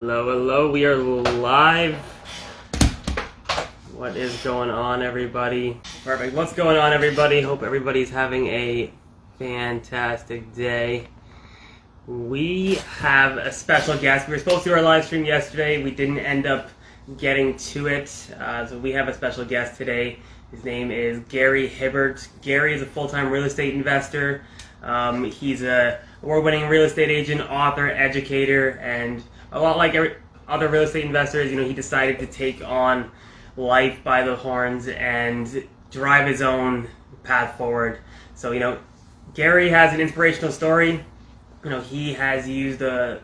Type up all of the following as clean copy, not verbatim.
Hello, hello. We are live. What is going on, everybody? Perfect. What's going on, everybody? Hope everybody's having a fantastic day. We have a special guest. We were supposed to do our live stream yesterday. We didn't end up getting to it. So we have a special guest today. His name is Gary Hibbert. Gary is a full-time real estate investor. He's a award-winning real estate agent, author, educator, and a lot like other real estate investors, he decided to take on life by the horns and drive his own path forward. So, Gary has an inspirational story. He has used the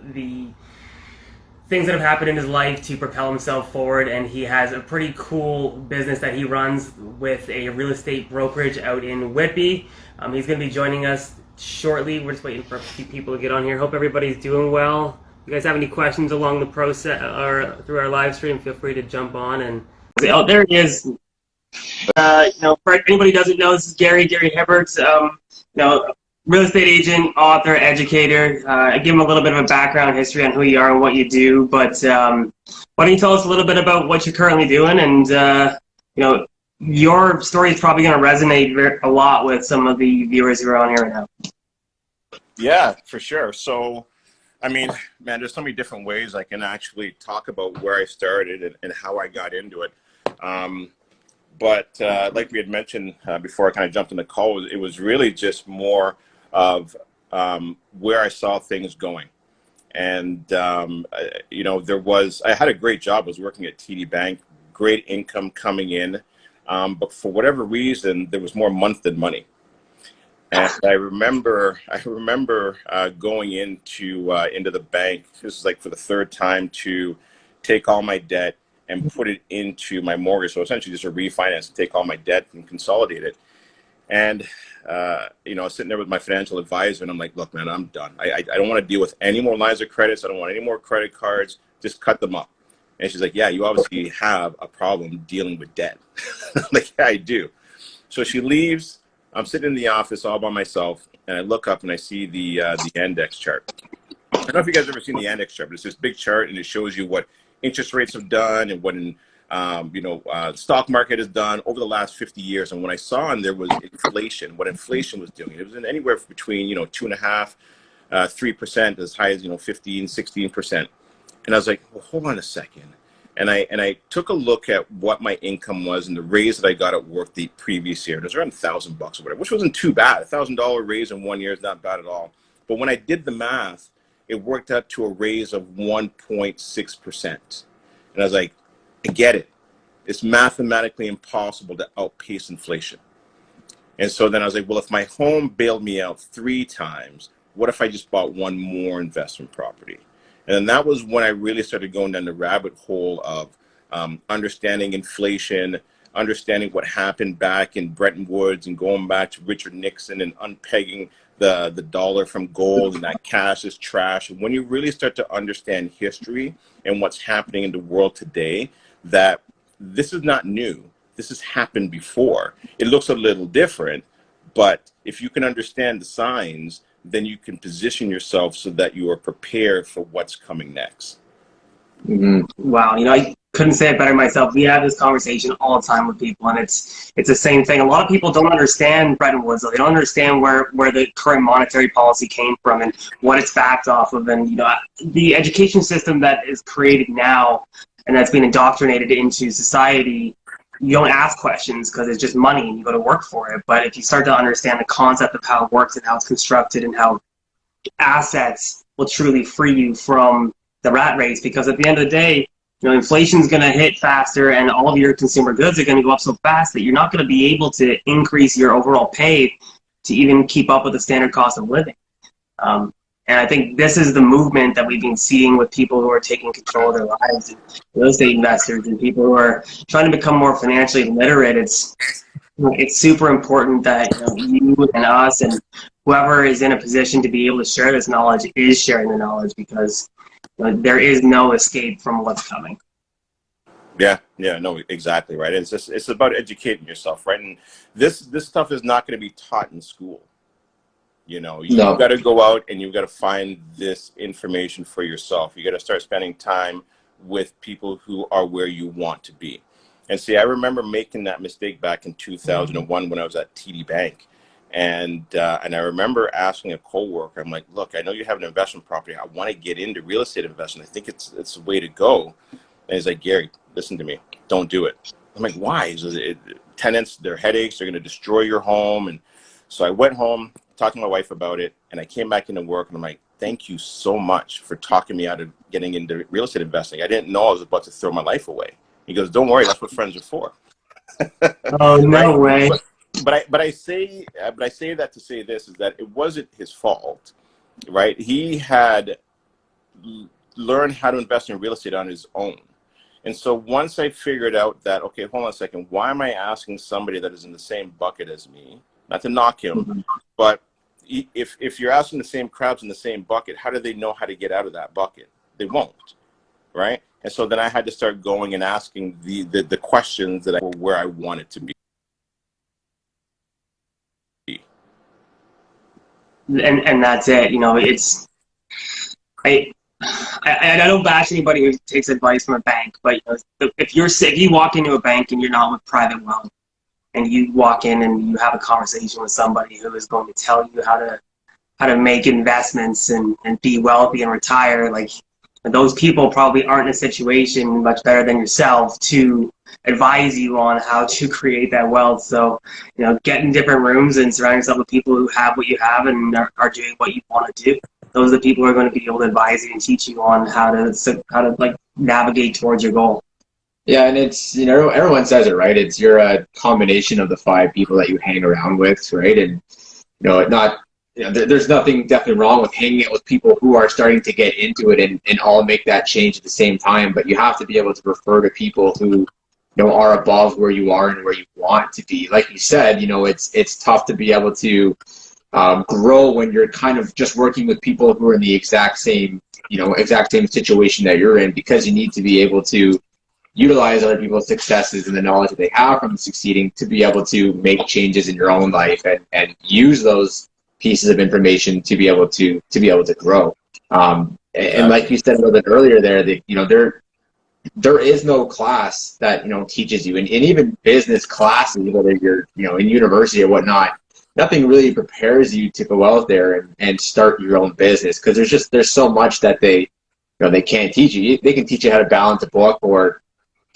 things that have happened in his life to propel himself forward, and he has a pretty cool business that he runs with a real estate brokerage out in Whitby. He's going to be joining us shortly. We're just waiting for a few people to get on here. Hope everybody's doing well. If you guys have any questions along the process or through our live stream, feel free to jump on and say, oh, there he is. For anybody who doesn't know, this is Gary Hibbert. Real estate agent, author, educator. I give him a little bit of a background history on who you are and what you do, but why don't you tell us a little bit about what you're currently doing? And your story is probably going to resonate a lot with some of the viewers who are on here right now. Yeah, for sure. So, I mean, man, there's so many different ways I can actually talk about where I started and how I got into it. But like we had mentioned before I kind of jumped in the call, it was really just more of where I saw things going. And, I had a great job. I was working at TD Bank, great income coming in. But for whatever reason, there was more month than money. And I remember going into the bank. This is like for the third time to take all my debt and put it into my mortgage. So essentially just a refinance, take all my debt and consolidate it. And, I was sitting there with my financial advisor and I'm like, look, man, I'm done. I don't want to deal with any more lines of credits. I don't want any more credit cards. Just cut them up. And she's like, yeah, you obviously have a problem dealing with debt. I'm like, yeah, I do. So she leaves. I'm sitting in the office all by myself and I look up and I see the index chart. I don't know if you guys have ever seen the index chart, but it's this big chart and it shows you what interest rates have done and what the stock market has done over the last 50 years. And what I saw in there was inflation, what inflation was doing. It was in anywhere between 2.5%, 3%, as high as 15, 16%. And I was like, well, hold on a second. And I took a look at what my income was and the raise that I got at work the previous year. It was around $1,000 or whatever, which wasn't too bad. $1,000 raise in 1 year is not bad at all. But when I did the math, it worked out to a raise of 1.6%. And I was like, I get it. It's mathematically impossible to outpace inflation. And so then I was like, well, if my home bailed me out 3 times, what if I just bought one more investment property? And then that was when I really started going down the rabbit hole of understanding inflation, understanding what happened back in Bretton Woods and going back to Richard Nixon and unpegging the dollar from gold and that cash is trash. And when you really start to understand history and what's happening in the world today, that this is not new. This has happened before. It looks a little different, but if you can understand the signs, then you can position yourself so that you are prepared for what's coming next. Mm-hmm. Wow, I couldn't say it better myself. We have this conversation all the time with people, and it's the same thing. A lot of people don't understand Bretton Woods. They don't understand where the current monetary policy came from and what it's backed off of. And the education system that is created now and that's being indoctrinated into society, you don't ask questions because it's just money and you go to work for it. But if you start to understand the concept of how it works and how it's constructed and how assets will truly free you from the rat race, because at the end of the day, inflation's going to hit faster and all of your consumer goods are going to go up so fast that you're not going to be able to increase your overall pay to even keep up with the standard cost of living. And I think this is the movement that we've been seeing with people who are taking control of their lives, and real estate investors and people who are trying to become more financially literate. It's super important that you and us and whoever is in a position to be able to share this knowledge is sharing the knowledge, because there is no escape from what's coming. Yeah, no, exactly right. It's about educating yourself, right? And this stuff is not going to be taught in school. You know, you No. got to go out and you've got to find this information for yourself. You got to start spending time with people who are where you want to be. And see, I remember making that mistake back in 2001 when I was at TD Bank. And I remember asking a coworker, I'm like, look, I know you have an investment property. I want to get into real estate investment. I think it's the way to go. And he's like, Gary, listen to me. Don't do it. I'm like, why? He says, tenants, their headaches, they're going to destroy your home. And so I went home, talked to my wife about it, and I came back into work, and I'm like, thank you so much for talking me out of getting into real estate investing. I didn't know I was about to throw my life away. He goes, don't worry, that's what friends are for. Oh, Right? no way. But I say that to say this, is that it wasn't his fault, right? He had learned how to invest in real estate on his own. And so once I figured out that, okay, hold on a second, why am I asking somebody that is in the same bucket as me, not to knock him, but if you're asking the same crowds in the same bucket, how do they know how to get out of that bucket? They won't, right? And so then I had to start going and asking the questions that were where I wanted to be. And that's it. You know, it's I don't bash anybody who takes advice from a bank, but you know, if you walk into a bank and you're not with private wealth, and you walk in and you have a conversation with somebody who is going to tell you how to make investments and be wealthy and retire, like those people probably aren't in a situation much better than yourself to advise you on how to create that wealth. So, you know, get in different rooms and surround yourself with people who have what you have and are doing what you want to do. Those are the people who are going to be able to advise you and teach you on how to like navigate towards your goal. Yeah, and it's, you know, everyone says it, right? It's you're a combination of the 5 people that you hang around with, right? And you know, there's nothing definitely wrong with hanging out with people who are starting to get into it and all make that change at the same time. But you have to be able to refer to people who, you know, are above where you are and where you want to be. Like you said, you know, it's tough to be able to grow when you're kind of just working with people who are in the exact same situation that you're in, because you need to be able to utilize other people's successes and the knowledge that they have from succeeding to be able to make changes in your own life and use those pieces of information to be able to grow. And like you said a little bit earlier there, that, you know, there is no class that, you know, teaches you, and even business classes, whether you're, you know, in university or whatnot, nothing really prepares you to go out there and start your own business, because there's so much that they can't teach you. They can teach you how to balance a book, or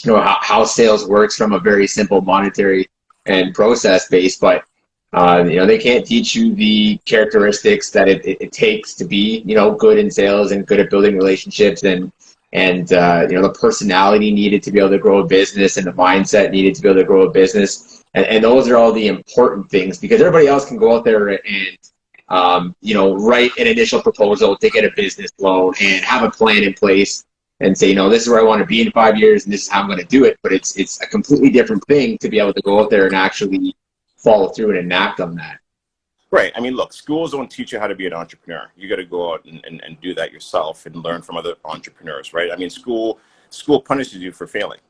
you know, how sales works from a very simple monetary and process base, but you know, they can't teach you the characteristics that it takes to be, you know, good in sales and good at building relationships, and you know, the personality needed to be able to grow a business and the mindset needed to be able to grow a business, and those are all the important things, because everybody else can go out there and you know, write an initial proposal to get a business loan and have a plan in place and say, you know, this is where I want to be in 5 years and this is how I'm going to do it. But it's a completely different thing to be able to go out there and actually follow through and enact on that. Right. I mean, look, schools don't teach you how to be an entrepreneur. You got to go out and do that yourself and learn from other entrepreneurs, right? I mean, school punishes you for failing.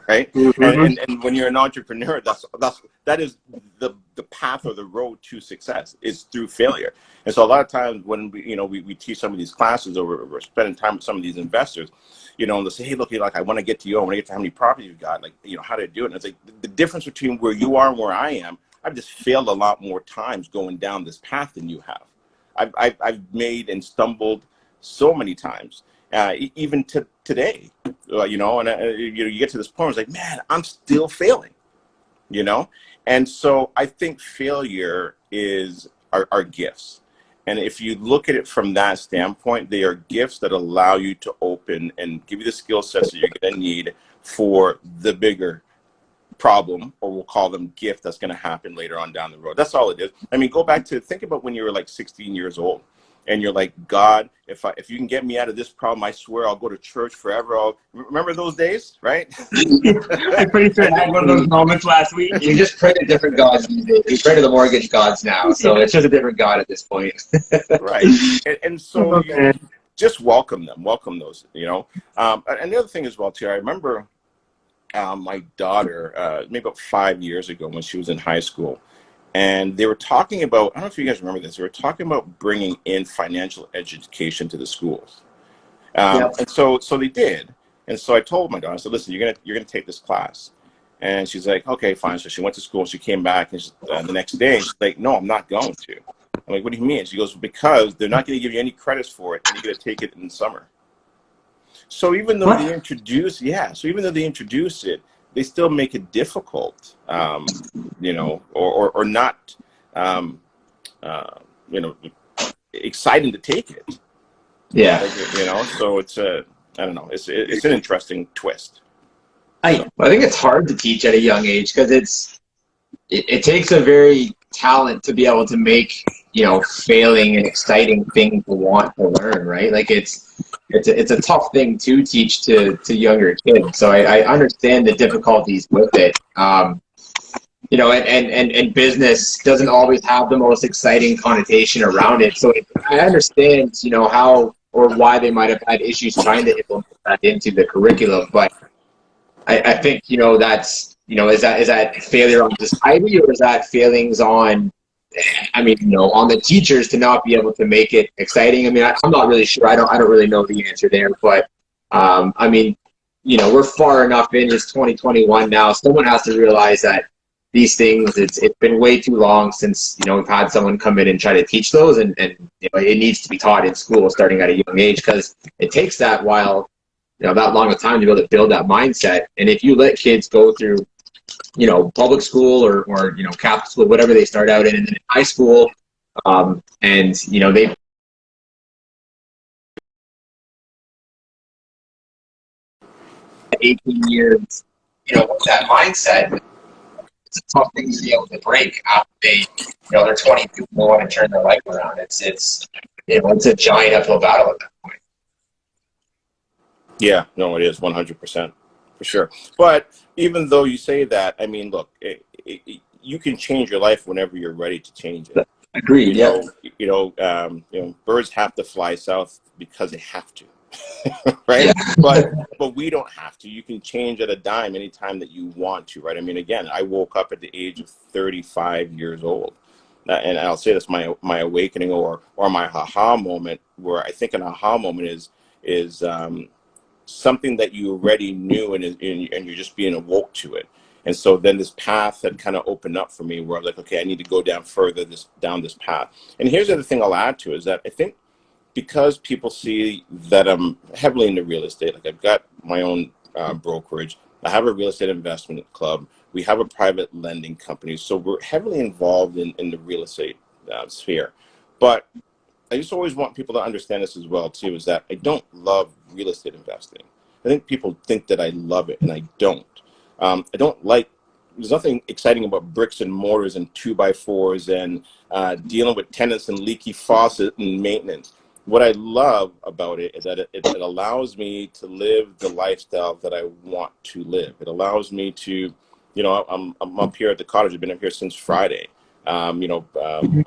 Right. Mm-hmm. And when you're an entrepreneur, that is the path or the road to success is through failure. And so a lot of times when we teach some of these classes, or we're spending time with some of these investors, you know, and they'll say, hey, look, like, I want to get to you. I want to get to how many properties you've got, like, you know, how to do it. And it's like the difference between where you are and where I am, I've just failed a lot more times going down this path than you have. I've made and stumbled so many times. Even to today, you know, and you get to this point where it's like, man, I'm still failing, you know? And so I think failure are gifts. And if you look at it from that standpoint, they are gifts that allow you to open and give you the skill sets that you're going to need for the bigger problem, or we'll call them gift, that's going to happen later on down the road. That's all it is. I mean, think about when you were like 16 years old. And you're like, God, if you can get me out of this problem, I swear I'll go to church forever. Remember those days, right? I'm pretty sure I had one of those moments last week. You just pray to different gods these days. You pray to the mortgage gods now, so it's just a different god at this point. Right. And so you just welcome those, you know. And the other thing as well, too, I remember my daughter, maybe about 5 years ago when she was in high school, And they were talking about, I don't know if you guys remember this, they were talking about bringing in financial education to the schools. And so they did. And so I told my daughter, I said, listen, you're gonna take this class. And she's like, okay, fine. So she went to school, she came back, and the next day, she's like, no, I'm not going to. I'm like, what do you mean? She goes, because they're not going to give you any credits for it, and you're going to take it in the summer. So even though they introduce, it, they still make it difficult, you know, or not, you know, exciting to take it. Yeah. Like, you know, so it's I don't know, it's an interesting twist. I think it's hard to teach at a young age because it takes a very talent to be able to make, you know, failing an exciting thing to want to learn, right? Like it's a tough thing to teach to younger kids. So I understand the difficulties with it. You know, and business doesn't always have the most exciting connotation around it. So I understand, you know, how or why they might have had issues trying to implement that into the curriculum, but I think, you know, that's, you know, is that failure on society, or is that failings on, I mean, you know, on the teachers to not be able to make it exciting? I mean, I'm not really sure. I don't really know the answer there, but I mean, you know, we're far enough in. It's 2021 now. Someone has to realize that these things, it's been way too long since, you know, we've had someone come in and try to teach those, and you know, it needs to be taught in school starting at a young age, because it takes that while, you know, that long of time to be able to build that mindset. And if you let kids go through, you know, public school or you know, Catholic school, whatever they start out in, and then in high school, and you know, they 18 years, you know, with that mindset, it's a tough thing to be able to break after they, you know, they're 22 and they want to turn their life around. It's you know, it's a giant uphill battle at that point. Yeah, no, it is 100% for sure. But even though you say that, I mean, look, you can change your life whenever you're ready to change it. Agreed. You know, birds have to fly south because they have to, right? Yeah. But we don't have to. You can change at a dime anytime that you want to, right? I mean, again, I woke up at the age of 35 years old. And I'll say this, my awakening or my aha moment, where I think an aha moment is something that you already knew, and you're just being awoke to it. And so then this path had kind of opened up for me, where I was like, okay, I need to go down further down this path. And here's the other thing I'll add to, is that I think because people see that I'm heavily into real estate, like I've got my own brokerage, I have a real estate investment club, we have a private lending company, so we're heavily involved in the real estate sphere. But I just always want people to understand this as well too, is that I don't love real estate investing. I think people think that I love it, and I don't. I don't like, there's nothing exciting about bricks and mortars and 2x4s and dealing with tenants and leaky faucet and maintenance. What I love about it is that it allows me to live the lifestyle that I want to live. It allows me to, you know, I'm up here at the cottage. I've been up here since Friday. You know,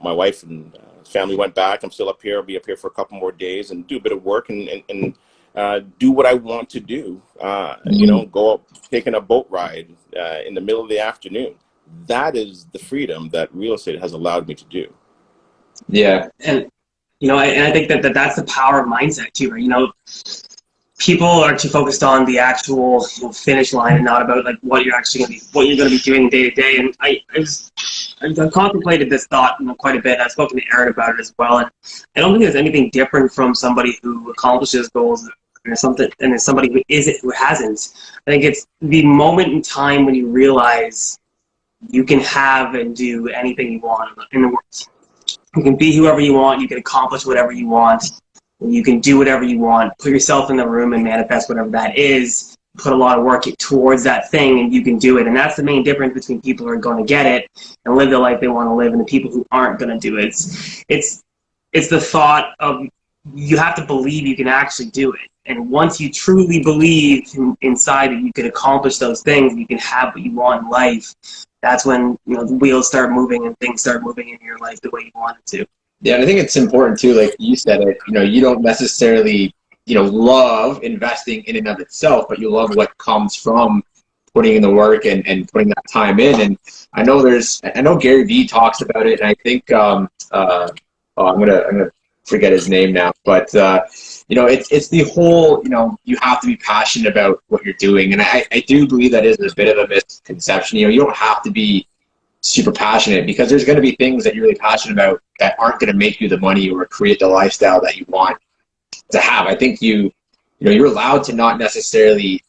my wife and family went back. I'm still up here. I'll be up here for a couple more days and do a bit of work and do what I want to do. You know, go up, taking a boat ride in the middle of the afternoon. That is the freedom that real estate has allowed me to do. Yeah. And you know, and I think that's the power of mindset too, right? You know, people are too focused on the actual, you know, finish line, and not about like what you're going to be doing day to day. And I've contemplated this thought, you know, quite a bit. I've spoken to Aaron about it as well, and I don't think there's anything different from somebody who accomplishes goals and there's somebody who hasn't. I think it's the moment in time when you realize you can have and do anything you want in the world. You can be whoever you want. You can accomplish whatever you want. You can do whatever you want. Put yourself in the room and manifest whatever that is. Put a lot of work towards that thing, and you can do it. And that's the main difference between people who are going to get it and live the life they want to live, and the people who aren't going to do it. It's the thought of, you have to believe you can actually do it. And once you truly believe inside that you can accomplish those things, you can have what you want in life, that's when, you know, the wheels start moving and things start moving in your life the way you want it to. Yeah, and I think it's important too, like you said it, you know, you don't necessarily, you know, love investing in and of itself, but you love what comes from putting in the work and putting that time in. And I know Gary Vee talks about it, and I think I'm gonna forget his name now, but it's the whole, you have to be passionate about what you're doing, and I do believe that is a bit of a misconception. You don't have to be super passionate, because there's going to be things that you're really passionate about that aren't going to make you the money or create the lifestyle that you want to have. I think you're allowed to not necessarily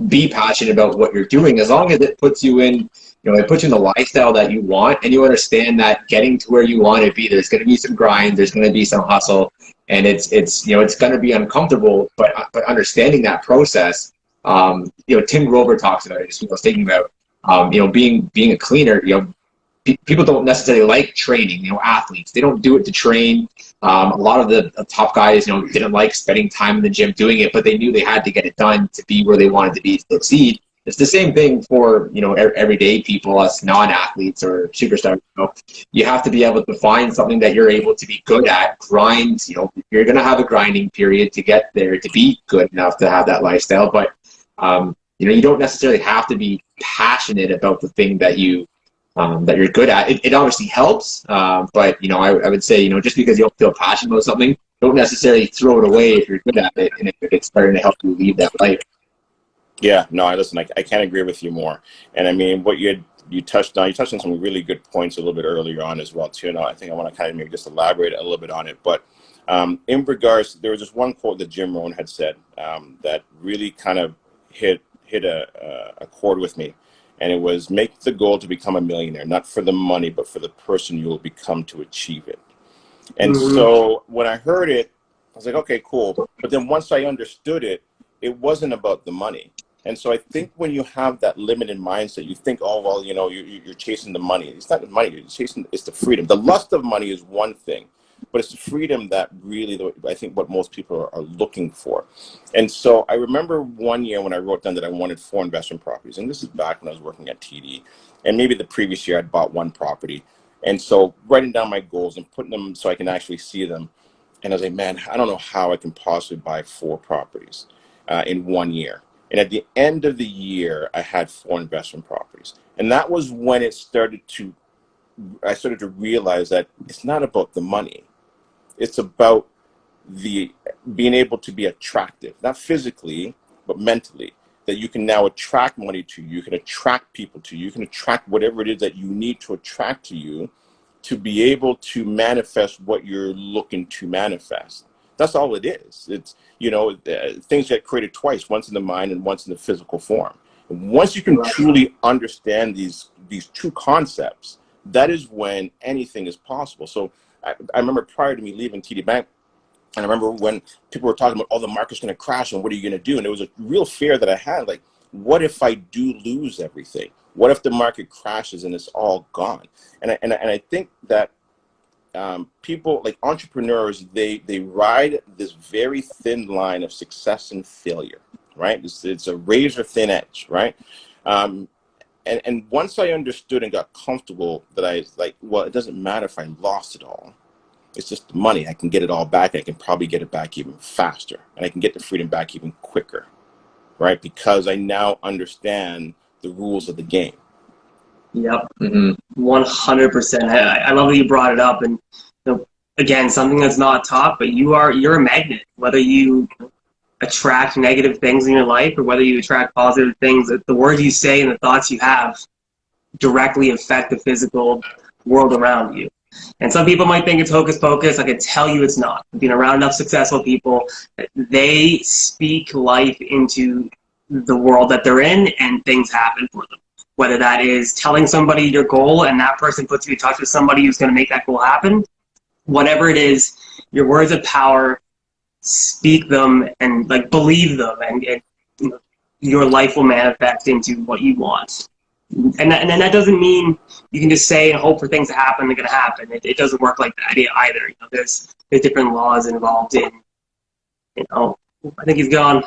be passionate about what you're doing, as long as it puts you in the lifestyle that you want, and you understand that getting to where you want to be, there's going to be some grind, there's going to be some hustle, and it's going to be uncomfortable, but understanding that process. Tim Grover talks about it. I was thinking about being a cleaner. People don't necessarily like training. Athletes, they don't do it to train. A lot of the top guys, didn't like spending time in the gym doing it, but they knew they had to get it done to be where they wanted to be to succeed. It's the same thing for everyday people, us non-athletes or superstars. You have to be able to find something that you're able to be good at. Grind. You're going to have a grinding period to get there, to be good enough to have that lifestyle. But you don't necessarily have to be passionate about the thing that you're good at. It obviously helps, but I would say just because you don't feel passionate about something, don't necessarily throw it away if you're good at it and if it's starting to help you lead that life. Yeah, no, listen, I can't agree with you more. And I mean, what you touched on some really good points a little bit earlier on as well too. And I think I want to kind of maybe just elaborate a little bit on it. But in regards, there was just one quote that Jim Rohn had said that really kind of hit a chord with me. And it was, make the goal to become a millionaire, not for the money, but for the person you will become to achieve it. And so when I heard it, I was like, okay, cool. But then once I understood it, it wasn't about the money. And so I think when you have that limited mindset, you think, oh, well, you're chasing the money. It's not the money, it's the freedom. The lust of money is one thing, but it's the freedom that really, I think, what most people are looking for. And so I remember one year when I wrote down that I wanted 4 investment properties. And this is back when I was working at TD. And maybe the previous year I'd bought 1 property. And so writing down my goals and putting them so I can actually see them. And I was like, man, I don't know how I can possibly buy 4 properties in 1 year. And at the end of the year, I had 4 investment properties. And that was when I started to realize that it's not about the money. It's about being able to be attractive, not physically, but mentally, that you can now attract money to you, you can attract people to you, you can attract whatever it is that you need to attract to you to be able to manifest what you're looking to manifest. That's all it is. It's, things get created twice, once in the mind and once in the physical form. And once you can truly understand these 2 concepts, that is when anything is possible. So I remember prior to me leaving TD Bank, and I remember when people were talking about, oh, the market's going to crash and what are you going to do? And there was a real fear that I had, like, what if I do lose everything? What if the market crashes and it's all gone? And I think that people, like entrepreneurs, they ride this very thin line of success and failure, right? It's a razor thin edge, right? And once I understood and got comfortable that I was like, well, it doesn't matter if I'm lost it all. It's just the money. I can get it all back. I can probably get it back even faster. And I can get the freedom back even quicker, right? Because I now understand the rules of the game. Yep, 100%. I love that you brought it up. And again, something that's not taught, but you're a magnet. Whether you attract negative things in your life or whether you attract positive things, the words you say and the thoughts you have directly affect the physical world around you. And some people might think it's hocus pocus. I can tell you it's not. Being around enough successful people, they speak life into the world that they're in, and things happen for them. Whether that is telling somebody your goal and that person puts you in touch with somebody who's going to make that goal happen, whatever it is, your words of power, speak them and believe them, and your life will manifest into what you want. And that doesn't mean you can just say and hope for things to happen. They're going to happen. It doesn't work like that either. There's different laws involved in. I think he's gone.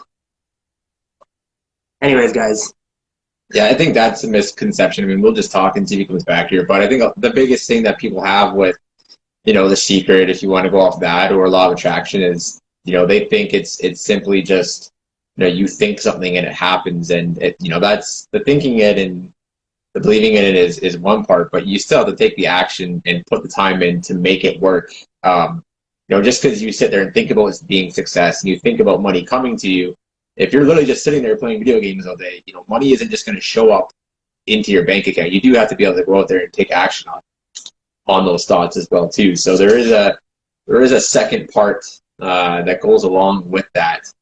Anyways, guys. Yeah, I think that's a misconception. I mean, we'll just talk and see if he comes back here. But I think the biggest thing that people have with, The Secret, if you want to go off that, or Law of Attraction, is, they think it's simply just, you think something and it happens, and that's the thinking it and the believing in it is one part, but you still have to take the action and put the time in to make it work. Just because you sit there and think about it being success and you think about money coming to you, if you're literally just sitting there playing video games all day, money isn't just going to show up into your bank account. You do have to be able to go out there and take action on those thoughts as well too. So there is a second part that goes along with that,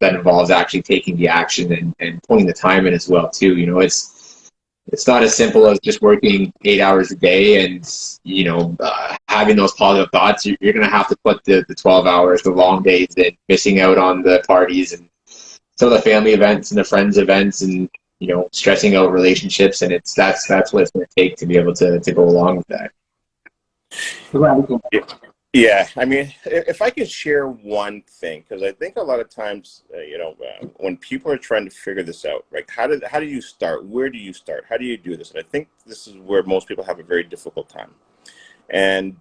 that involves actually taking the action and putting the time in as well too. It's not as simple as just working 8 hours a day and having those positive thoughts. You're going to have to put the 12 hours, the long days, and missing out on the parties and some of the family events and the friends events, and stressing out relationships. And that's what it's going to take to be able to go along with that. Yeah, I mean, if I could share one thing, because I think a lot of times, when people are trying to figure this out, right? How do you start? Where do you start? How do you do this? And I think this is where most people have a very difficult time. And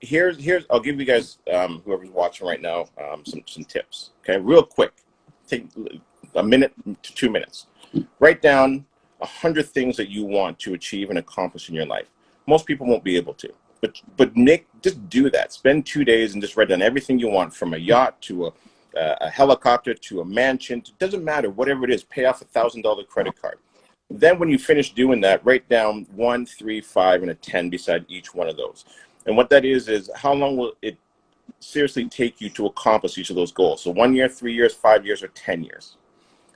here's I'll give you guys, whoever's watching right now, some tips. Okay, real quick, take a minute to 2 minutes. Write down 100 things that you want to achieve and accomplish in your life. Most people won't be able to. But Nick, just do that. Spend 2 days and just write down everything you want, from a yacht to a helicopter to a mansion. It doesn't matter, whatever it is. Pay off a $1,000 credit card. Then when you finish doing that, write down 1, 3, 5, and a 10 beside each one of those. And what that is how long will it seriously take you to accomplish each of those goals? So 1 year, 3 years, 5 years, or 10 years.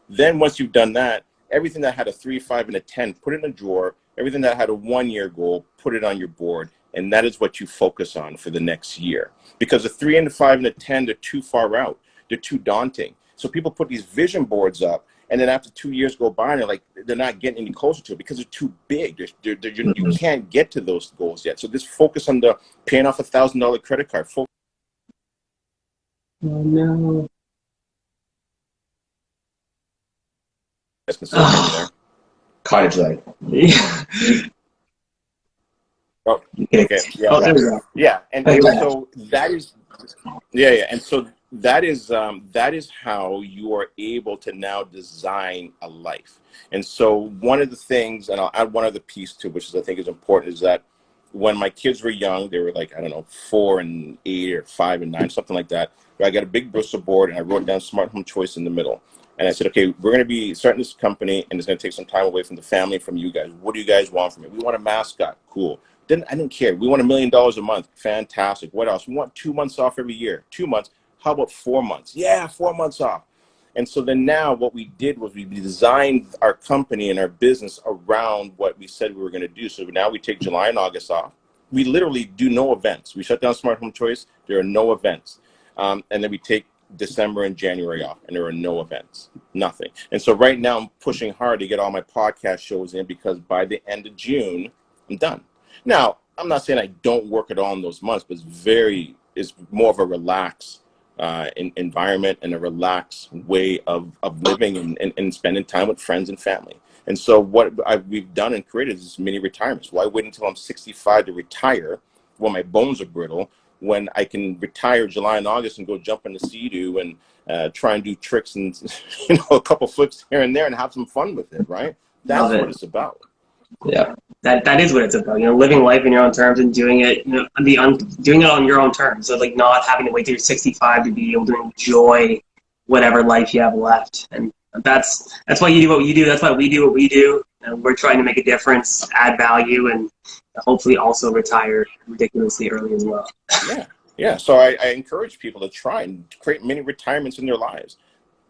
Then once you've done that, everything that had a 3, 5, and a 10, put it in a drawer. Everything that had a 1 year goal, put it on your board. And that is what you focus on for the next year. Because the 3 and the 5 and the 10, they're too far out. They're too daunting. So people put these vision boards up, and then after 2 years go by, and they're not getting any closer to it because they're too big. You can't get to those goals yet. So just focus on the paying off a $1,000 credit card. Oh no. Cottage life. Yeah. Oh, okay. Yeah. And so that is, and so that is how you are able to now design a life. And so one of the things, and I'll add one other piece too, which I think is important, is that when my kids were young, they were 4 and 8 or 5 and 9, something like that. I got a big Bristol board and I wrote down Smart Home Choice in the middle. And I said, okay, we're going to be starting this company, and it's going to take some time away from the family, from you guys. What do you guys want from it? We want a mascot. Cool. I didn't care. We want $1 million a month. Fantastic. What else? We want 2 months off every year. 2 months. How about 4 months? Yeah, 4 months off. And so then now what we did was we designed our company and our business around what we said we were going to do. So now we take July and August off. We literally do no events. We shut down Smart Home Choice. There are no events. And then we take December and January off, and there are no events, nothing. And so right now I'm pushing hard to get all my podcast shows in, because by the end of June, I'm done. Now, I'm not saying I don't work at all in those months, but it's more of a relaxed environment and a relaxed way of living and spending time with friends and family. And so what we've done and created is mini retirements. Why wait until I'm 65 to retire when my bones are brittle, when I can retire July and August and go jump in the Sea-Doo and try and do tricks and a couple flips here and there and have some fun with it, right? That's what it's about. Yeah, that is what it's about. Living life in your own terms and doing it, doing it on your own terms. So not having to wait till you're 65 to be able to enjoy whatever life you have left. And that's why you do what you do. That's why we do what we do. And we're trying to make a difference, add value, and hopefully also retire ridiculously early as well. Yeah. So I encourage people to try and create mini retirements in their lives,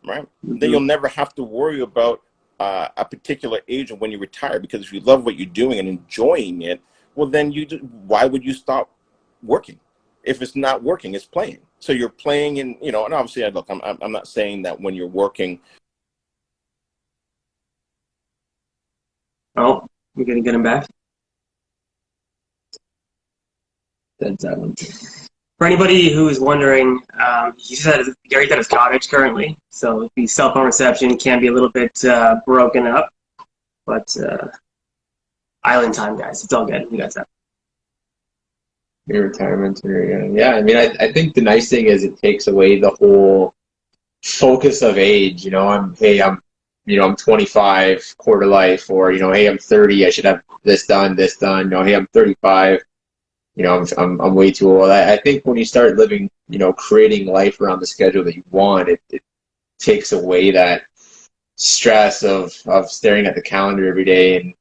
right? Mm-hmm. Then you'll never have to worry about a particular age of when you retire, because if you love what you're doing and enjoying it, well, then why would you stop working? If it's not working, it's playing. So you're playing, and and obviously, look, I'm not saying that when you're working. Oh, you're gonna get him back. That's that one. For anybody who is wondering, he said Gary's at his cottage currently, so the cell phone reception can be a little bit broken up, but island time, guys. It's all good. You guys have. Your retirement, yeah. I mean, I think the nice thing is it takes away the whole focus of age. I'm 25, quarter life, or hey, I'm 30, I should have this done, this done. Hey, I'm 35, I'm way too old. I think when you start living, creating life around the schedule that you want, it takes away that stress of staring at the calendar every day and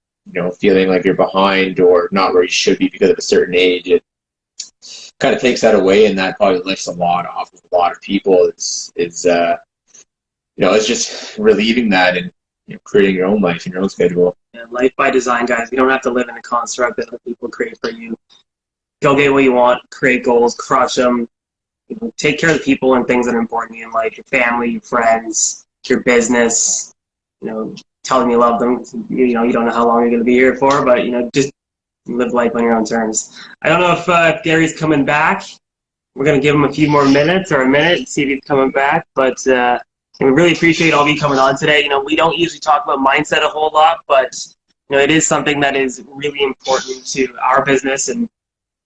feeling like you're behind or not where you should be because of a certain age. It kind of takes that away, and that probably lifts a lot off of a lot of people. It's just relieving that and creating your own life and your own schedule. Yeah, life by design, guys. You don't have to live in a construct that other people create for you. Go get what you want, create goals, crush them. Take care of the people and things that are important to you in life, your family, your friends, your business. Tell them you love them. You don't know how long you're going to be here for, but just live life on your own terms. I don't know if Gary's coming back. We're going to give him a few more minutes or a minute and see if he's coming back, but we really appreciate all of you coming on today. We don't usually talk about mindset a whole lot, but it is something that is really important to our business, and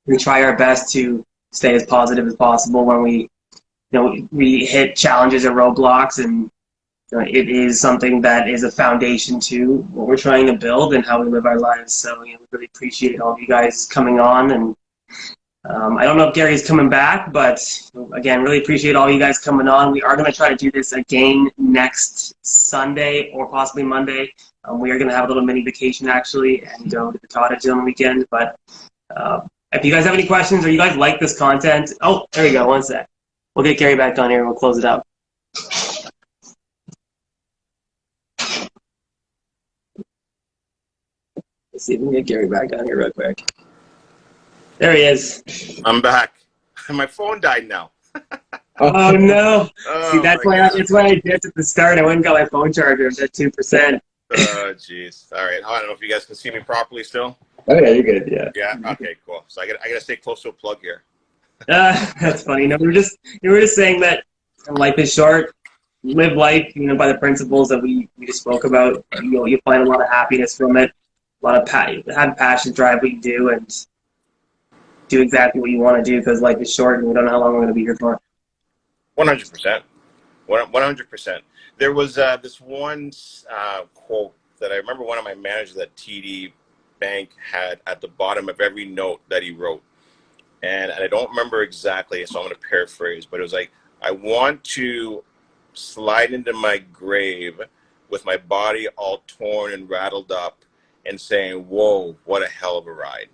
we try our best to stay as positive as possible when we hit challenges or roadblocks, and it is something that is a foundation to what we're trying to build and how we live our lives. So we really appreciate all of you guys coming on, and I don't know if Gary's coming back, but again, really appreciate all you guys coming on. We are going to try to do this again next Sunday or possibly Monday. We are going to have a little mini vacation actually and go to the cottage on the weekend. But if you guys have any questions or you guys like this content, oh, there we go. One sec. We'll get Gary back on here and we'll close it up. Let's see if we can get Gary back on here real quick. There he is. I'm back. My phone died now. Oh no! Oh, see, that's why I did at the start. I went and got my phone charger at 2%. Oh, jeez. All right. I don't know if you guys can see me properly still. Oh yeah, you're good. Yeah. Yeah. Okay. Cool. So I gotta stay close to a plug here. That's funny. No, we were just saying that life is short. Live life, by the principles that we just spoke about. You'll find a lot of happiness from it. A lot of have passion, drive what you do, and do exactly what you want to do, because life is short and we don't know how long we're going to be here for. 100%. 100%. There was this one quote that I remember one of my managers at TD Bank had at the bottom of every note that he wrote. And I don't remember exactly, so I'm going to paraphrase, but it was like, I want to slide into my grave with my body all torn and rattled up and saying, whoa, what a hell of a ride.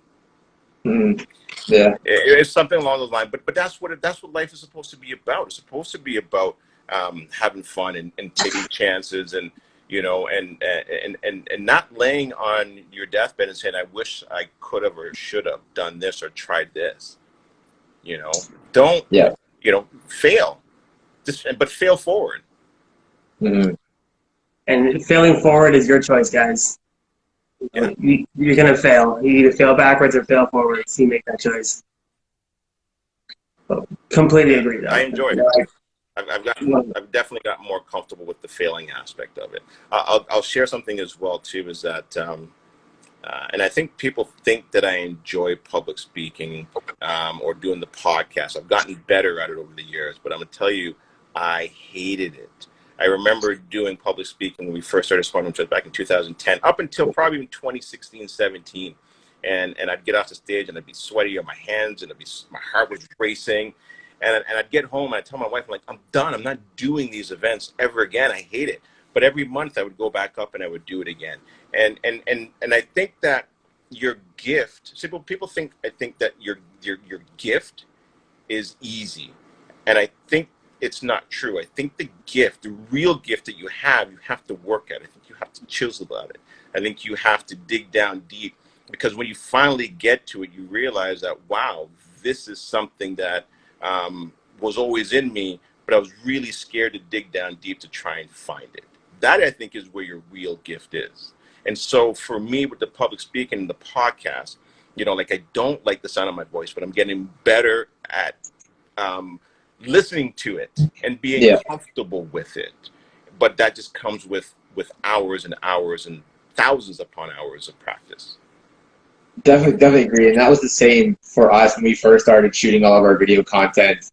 Mm-hmm. Yeah, it's something along those lines, but that's what life is supposed to be about. It's supposed to be about having fun and taking chances, and and not laying on your deathbed and saying, I wish I could have or should have done this or tried this. Don't fail, but fail forward. Mm-hmm. And failing forward is your choice, guys. Yeah. You're going to fail. You either fail backwards or fail forwards. You make that choice. Completely agree. I enjoy it. I've definitely gotten more comfortable with the failing aspect of it. I'll share something as well too, is that and I think people think that I enjoy public speaking or doing the podcast. I've gotten better at it over the years, but I'm gonna tell you, I hated it. I remember doing public speaking when we first started Spartan Church back in 2010, up until probably 2016, 17. And I'd get off the stage and I'd be sweaty on my hands and my heart was racing. And I'd get home and I'd tell my wife, I'm like, I'm done. I'm not doing these events ever again. I hate it. But every month I would go back up and I would do it again. And I think that your gift, people think that your gift is easy. And I think it's not true. I think the real gift that you have to work at. I think you have to chisel at it. I think you have to dig down deep, because when you finally get to it, you realize that, wow, this is something that was always in me, but I was really scared to dig down deep to try and find it. That, I think, is where your real gift is. And so for me, with the public speaking and the podcast, I don't like the sound of my voice, but I'm getting better at listening to it and being comfortable with it. But that just comes with hours and hours and thousands upon hours of practice. Definitely agree. And that was the same for us when we first started shooting all of our video content.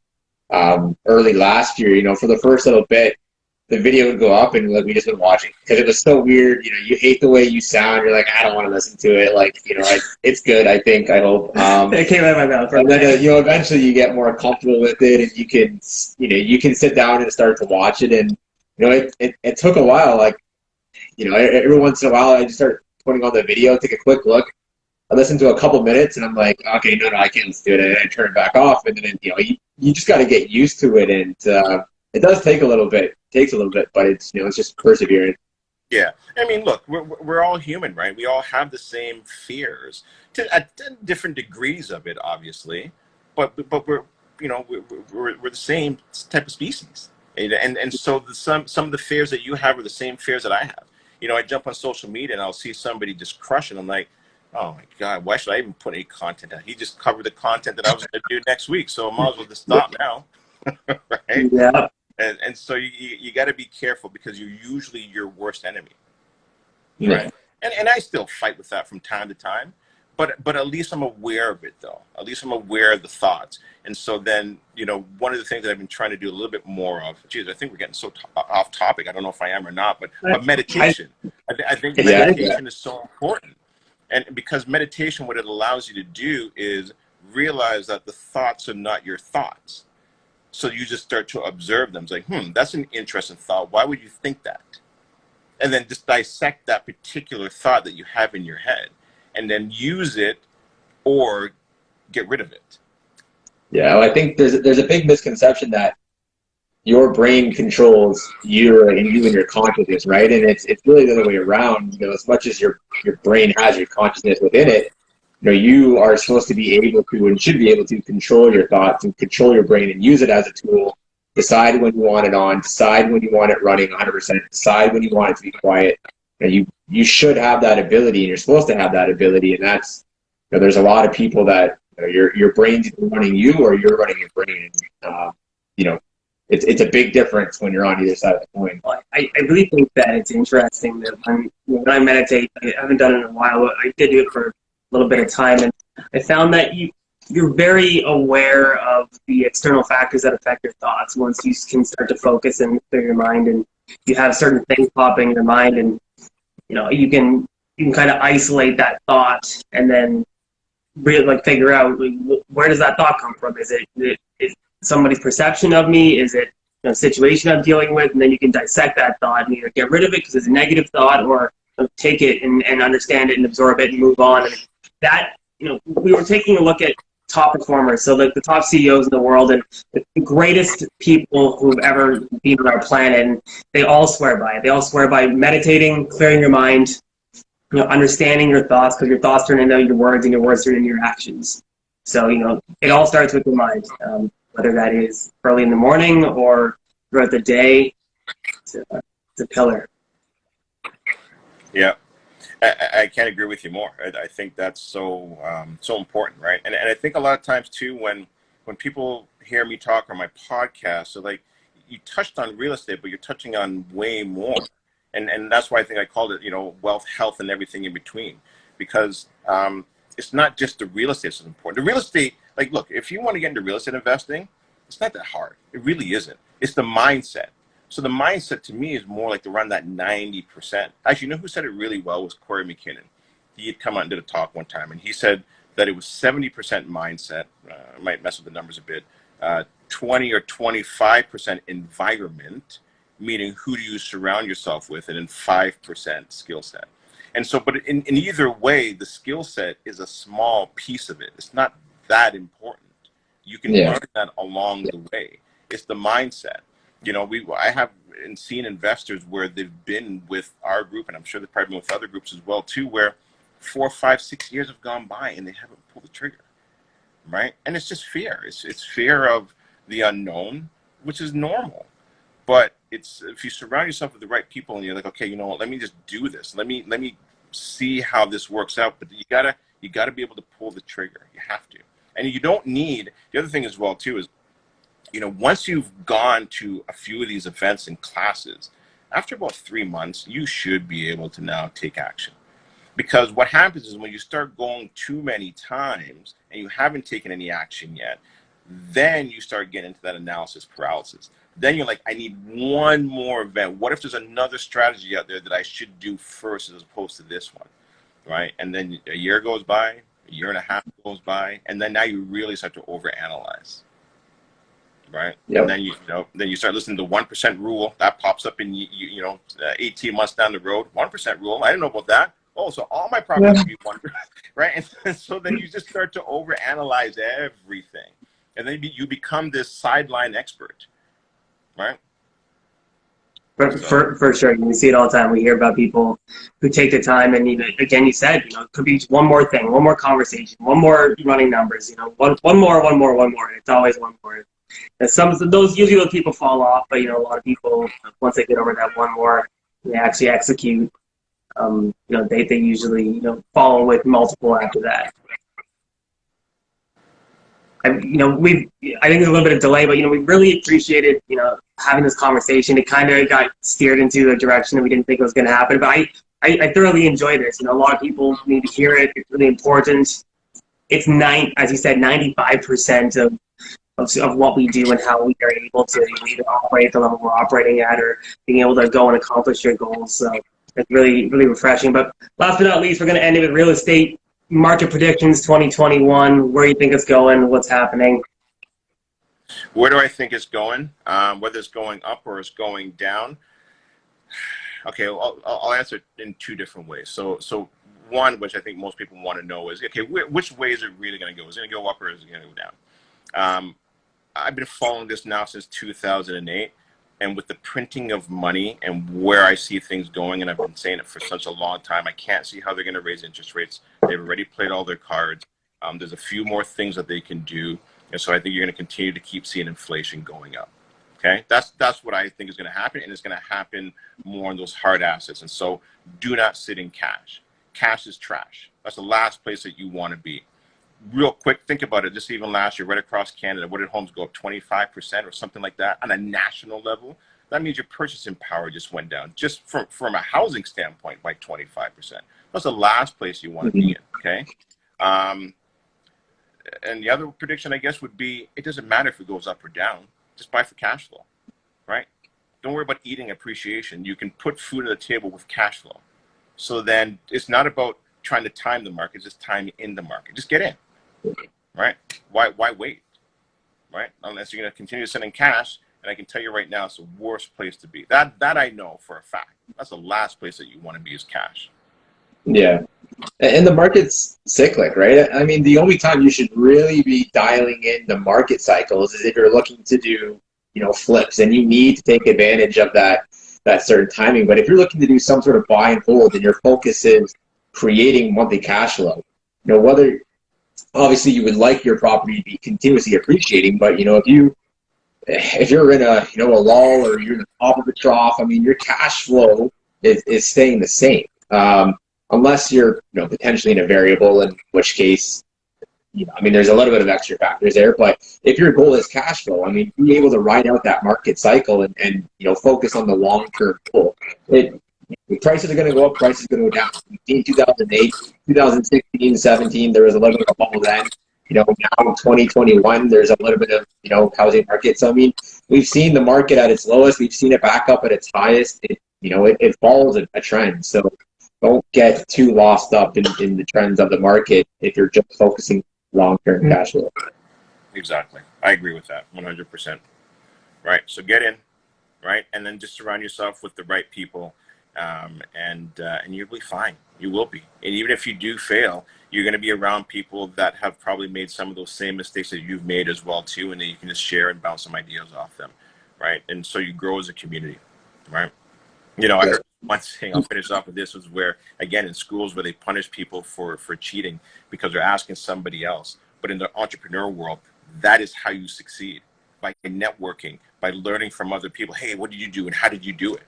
early last year, for the first little bit, the video would go up and like we just been watching because it was so weird. You hate the way you sound. You're like, I don't want to listen to it. Like, it's good. I think. I hope. It came out of my mouth. And then eventually you get more comfortable with it, and you can sit down and start to watch it. And it took a while. Like, every once in a while I just start putting on the video, take a quick look. I listen to a couple minutes, and I'm like, okay, no, I can't listen to it, and I turn it back off. And then you just got to get used to it, and it does take a little bit. It takes a little bit, but it's it's just persevering. Yeah, I mean, look, we're all human, right? We all have the same fears at different degrees of it, obviously, but we're we're the same type of species, and so some of the fears that you have are the same fears that I have. I jump on social media and I'll see somebody just crushing. I'm like, oh my God, why should I even put any content out? He just covered the content that I was going to do next week, so I might as well just stop now, right? Yeah. And so you got to be careful because you're usually your worst enemy, Yeah. right? And I still fight with that from time to time, but at least I'm aware of it though. At least I'm aware of the thoughts. And so then, one of the things that I've been trying to do a little bit more of, geez, I think we're getting so off topic. I don't know if I am or not, but meditation. I think meditation is so important. And because meditation, what it allows you to do is realize that the thoughts are not your thoughts. So you just start to observe them. It's like, that's an interesting thought. Why would you think that? And then just dissect that particular thought that you have in your head and then use it or get rid of it. Yeah, well, I think there's a big misconception that your brain controls you and your consciousness, right? And it's really the other way around. As much as your brain has your consciousness within it, you are supposed to be able to and should be able to control your thoughts and control your brain and use it as a tool. Decide when you want it on. Decide when you want it running 100%. Decide when you want it to be quiet. You should have that ability, and you're supposed to have that ability. And that's there's a lot of people that your brain's running you or you're running your brain. It's a big difference when you're on either side of the coin. I really think that it's interesting that when I meditate, I haven't done it in a while, but I did do it for a little bit of time, and I found that you're very aware of the external factors that affect your thoughts once you can start to focus and clear your mind, and you have certain things popping in your mind, and you can kind of isolate that thought and then really figure out where does that thought come from? Is it somebody's perception of me? Is it a situation I'm dealing with? And then you can dissect that thought and either get rid of it because it's a negative thought, or take it and understand it and absorb it and move on. And that, we were taking a look at top performers, so the top CEOs in the world and the greatest people who've ever been on our planet, and they all swear by it. They all swear by meditating, clearing your mind, understanding your thoughts, because your thoughts turn into your words and your words turn into your actions. So, it all starts with your mind. Whether that is early in the morning or throughout the day, it's a pillar. Yeah, I can't agree with you more. I think that's so important, right? And I think a lot of times too, when people hear me talk on my podcast, so like you touched on real estate, but you're touching on way more, and that's why I think I called it, wealth, health, and everything in between, because it's not just the real estate that's important. The real estate, look, if you want to get into real estate investing, it's not that hard. It really isn't. It's the mindset. So the mindset to me is more like around that 90%. Actually, who said it really well was Corey McKinnon. He had come out and did a talk one time, and he said that it was 70% mindset. I might mess with the numbers a bit. 20 or 25% environment, meaning who do you surround yourself with, and then 5% skill set. And so, but in either way, the skill set is a small piece of it. It's not that important. You can learn that along the way. It's the mindset. I have seen investors where they've been with our group, and I'm sure they've probably been with other groups as well too, where 4, 5, 6 years have gone by and they haven't pulled the trigger, right? And it's just fear. It's fear of the unknown, which is normal. But it's if you surround yourself with the right people and you're like, okay, let me just do this. Let me see how this works out. But you gotta be able to pull the trigger. You have to. And you don't need, the other thing as well too is, once you've gone to a few of these events and classes, after about 3 months, you should be able to now take action. Because what happens is when you start going too many times and you haven't taken any action yet, Then you start getting into that analysis paralysis. Then you're like, I need one more event. What if there's another strategy out there that I should do first as opposed to this one, right? And then a year goes by, a year and a half goes by, and then now you really start to overanalyze, right? Yep. And then then you start listening to the 1% rule that pops up in 18 months down the road. 1% rule, I didn't know about that. Oh, so all my properties should be 1%, right? And so then you just start to overanalyze everything, and then you become this sideline expert, right? For sure, we see it all the time. We hear about people who take the time, and again, you said, it could be one more thing, one more conversation, one more running numbers, one more. It's always one more. And those usually when people fall off, but a lot of people, once they get over that one more, they actually execute. They usually follow with multiple after that. I think there's a little bit of delay, but we really appreciated having this conversation. It kind of got steered into a direction that we didn't think was going to happen, but I thoroughly enjoyed this. A lot of people need to hear it. It's really important. It's as you said, 95% of what we do and how we are able to either operate at the level we're operating at or being able to go and accomplish your goals. So it's really, really refreshing. But last but not least, we're going to end it with real estate market predictions 2021. Where do you think it's going? What's happening? Where do I think it's going? Whether it's going up or it's going down. Okay, I'll answer it in two different ways. So one, which I think most people want to know is, okay, which way is it really going to go? Is it going to go up or is it going to go down? I've been following this now since 2008, and with the printing of money and where I see things going, and I've been saying it for such a long time, I can't see how they're going to raise interest rates. They've already played all their cards. There's a few more things that they can do, and so I think you're going to continue to keep seeing inflation going up. Okay, that's what I think is going to happen, and it's going to happen more on those hard assets. And so, do not sit in cash. Cash is trash. That's the last place that you want to be. Real quick, think about it. Just even last year, right across Canada, what did homes go up 25% or something like that on a national level? That means your purchasing power just went down, just from a housing standpoint, by 25%. That's the last place you want to be in. Okay. And the other prediction, I guess, would be it doesn't matter if it goes up or down. Just buy for cash flow, right? Don't worry about eating appreciation. You can put food on the table with cash flow. So then it's not about trying to time the market, just time in the market. Just get in, right? Why wait, right? Unless you're going to continue to send in cash, and I can tell you right now, it's the worst place to be. That I know for a fact. That's the last place that you want to be is cash. Yeah. And the market's cyclic, right? I mean, the only time you should really be dialing in the market cycles is if you're looking to do, flips, and you need to take advantage of that certain timing. But if you're looking to do some sort of buy and hold, and your focus is creating monthly cash flow, whether obviously you would like your property to be continuously appreciating, but if you're in a a lull or you're in the top of a trough, I mean, your cash flow is staying the same. Unless you're potentially in a variable, in which case there's a little bit of extra factors there. But if your goal is cash flow, be able to ride out that market cycle and focus on the long-term goal. Prices are going to go up, prices are going to go down. In 2008, 2016, 17, there was a little bit of a bubble then. Now in 2021, there's a little bit of housing market. So we've seen the market at its lowest, we've seen it back up at its highest. It follows a trend. So don't get too lost up in the trends of the market if you're just focusing long-term cash flow. Exactly. I agree with that 100%. Right. So get in, right? And then just surround yourself with the right people, and you'll be fine. You will be. And even if you do fail, you're going to be around people that have probably made some of those same mistakes that you've made as well too, and then you can just share and bounce some ideas off them, right? And so you grow as a community, right? I heard one thing, I'll finish off with this, was where, again, in schools where they punish people for cheating because they're asking somebody else. But in the entrepreneur world, that is how you succeed, by networking, by learning from other people. Hey, what did you do and how did you do it?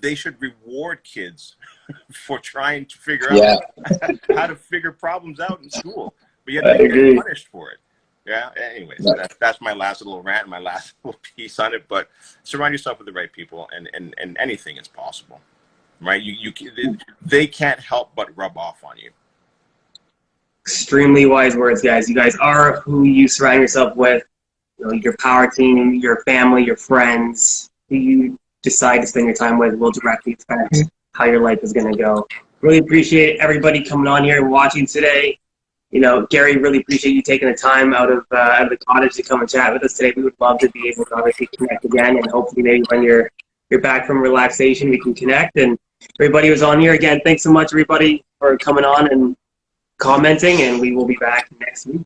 They should reward kids for trying to figure out how to figure problems out in school, but yet they get punished for it. Yeah. Anyways, that's my last little rant, my last little piece on it. But surround yourself with the right people, and anything is possible, right? They can't help but rub off on you. Extremely wise words, guys. You guys are who you surround yourself with. You know, your power team, your family, your friends, who you decide to spend your time with will directly affect how your life is going to go. Really appreciate everybody coming on here and watching today. You know, Gary, really appreciate you taking the time out of the cottage to come and chat with us today. We would love to be able to obviously connect again, and hopefully maybe when you're back from relaxation, we can connect. And everybody who's on here, again, thanks so much, everybody, for coming on and commenting, and we will be back next week.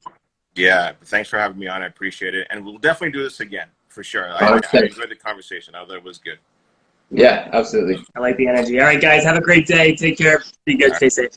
Yeah, thanks for having me on. I appreciate it. And we'll definitely do this again, for sure. I enjoyed the conversation. I thought it was good. Yeah, absolutely. I like the energy. All right, guys, have a great day. Take care. Be good. Stay safe.